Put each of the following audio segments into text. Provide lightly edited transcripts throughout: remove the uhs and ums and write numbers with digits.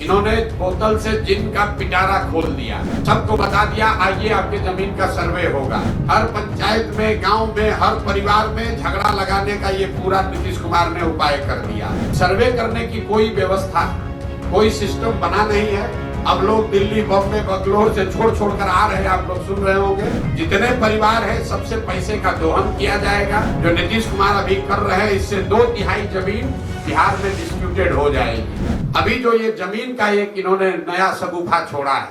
इन्होंने बोतल से जिन का पिटारा खोल दिया, सबको बता दिया आइए आपके जमीन का सर्वे होगा। हर पंचायत में, गांव में, हर परिवार में झगड़ा लगाने का ये पूरा नीतीश कुमार ने उपाय कर दिया। सर्वे करने की कोई व्यवस्था, कोई सिस्टम बना नहीं है। अब लोग दिल्ली, बॉम्बे, बंगलोर से छोड़ कर आ रहे हैं, आप लोग सुन रहे होंगे। जितने परिवार है सबसे पैसे का दोहन किया जाएगा। जो नीतीश कुमार अभी कर रहे हैं, इससे 2/3 जमीन बिहार में डिस्प्यूटेड हो जाएगी। अभी जो ये जमीन का एक इन्होंने नया सगुफा छोड़ा है,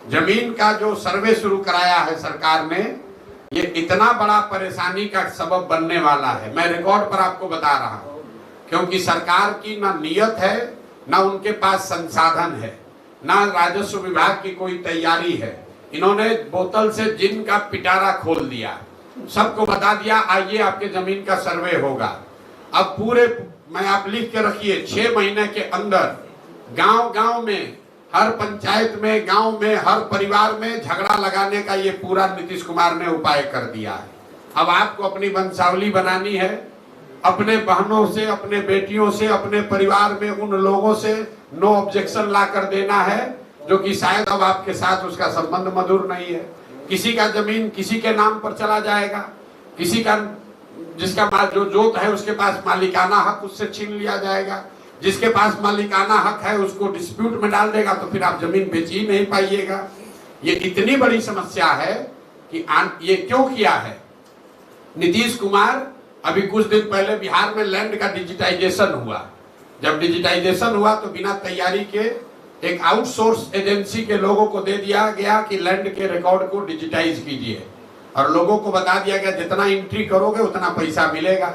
जमीन का जो सर्वे शुरू कराया है सरकार ने, ये इतना बड़ा परेशानी का सबब बनने वाला है। मैं रिकॉर्ड पर आपको बता रहा हूं, क्योंकि सरकार की ना नियत है, ना उनके पास संसाधन है, ना राजस्व विभाग की कोई तैयारी है। इन्होंने बोतल से जिन का पिटारा खोल दिया, सबको बता दिया आइए आपके जमीन का सर्वे होगा। अब पूरे, मैं आप लिख के रखिए, 6 महीने के अंदर गांव में, हर पंचायत में, गांव में, हर परिवार में झगड़ा लगाने का ये पूरा नीतीश कुमार ने उपाय कर दिया है। अब आपको अपनी वंशावली बनानी है, अपने बहनों से, अपने बेटियों से, अपने परिवार में उन लोगों से नो ऑब्जेक्शन ला कर देना है जो कि शायद अब आपके साथ उसका संबंध मधुर नहीं है। किसी का जमीन किसी के नाम पर चला जाएगा, किसी का, जिसका जो जोत है उसके पास मालिकाना हक उससे छीन लिया जाएगा, जिसके पास मालिकाना हक है उसको डिस्प्यूट में डाल देगा, तो फिर आप जमीन बेच ही नहीं पाइएगा। ये इतनी बड़ी समस्या है कि ये क्यों किया है नीतीश कुमार। अभी कुछ दिन पहले बिहार में लैंड का डिजिटाइजेशन हुआ। जब डिजिटाइजेशन हुआ तो बिना तैयारी के एक आउटसोर्स एजेंसी के लोगों को दे दिया गया कि लैंड के रिकॉर्ड को डिजिटाइज कीजिए, और लोगों को बता दिया गया जितना एंट्री करोगे उतना पैसा मिलेगा।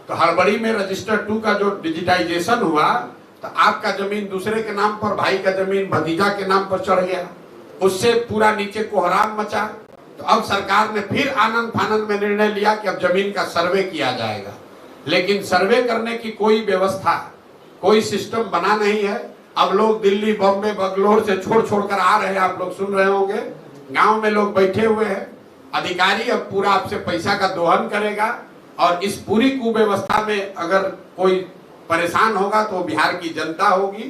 तो हड़बड़ी में रजिस्टर 2 का जो डिजिटाइजेशन हुआ, तो आपका जमीन दूसरे के नाम पर, भाई का जमीन भतीजा के नाम पर चढ़ गया, उससे पूरा नीचे कोहराम मचा। तो अब सरकार ने फिर आनंद फानंद में निर्णय लिया कि अब जमीन का सर्वे किया जाएगा, लेकिन सर्वे करने की कोई व्यवस्था, कोई सिस्टम बना नहीं है। अब लोग दिल्ली, बॉम्बे, बंगलोर से छोड़ कर आ रहे हैं, आप लोग सुन रहे होंगे। गांव में लोग बैठे हुए हैं, अधिकारी अब पूरा आपसे पैसा का दोहन करेगा, और इस पूरी कुव्यवस्था में अगर कोई परेशान होगा तो बिहार की जनता होगी।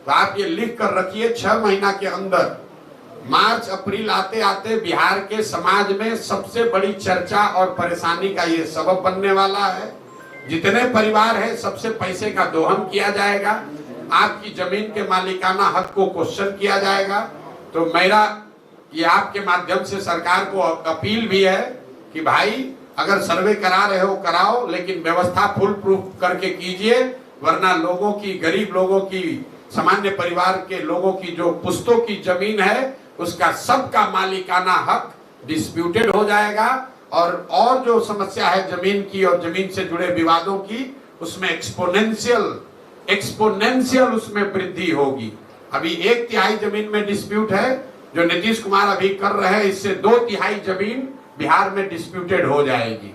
तो आप ये लिख कर रखिए, 6 महीना के अंदर, मार्च अप्रैल आते आते बिहार के समाज में सबसे बड़ी चर्चा और परेशानी का ये सबब बनने वाला है। जितने परिवार है सबसे पैसे का दोहन किया जाएगा, आपकी जमीन के मालिकाना हक को क्वेश्चन किया जाएगा। तो मेरा ये आपके माध्यम से सरकार को अपील भी है कि भाई अगर सर्वे करा रहे हो कराओ, लेकिन व्यवस्था फुल प्रूफ करके कीजिए, वरना लोगों की, गरीब लोगों की, सामान्य परिवार के लोगों की जो पुश्तों की जमीन है उसका सबका मालिकाना हक डिस्प्यूटेड हो जाएगा, और जो समस्या है जमीन की और जमीन से जुड़े विवादों की, उसमें एक्सपोनेंशियल उसमें वृद्धि होगी। अभी 1/3 जमीन में डिस्प्यूट है, जो नीतीश कुमार अभी कर रहे हैं, इससे 2/3 जमीन बिहार में डिस्प्यूटेड हो जाएगी।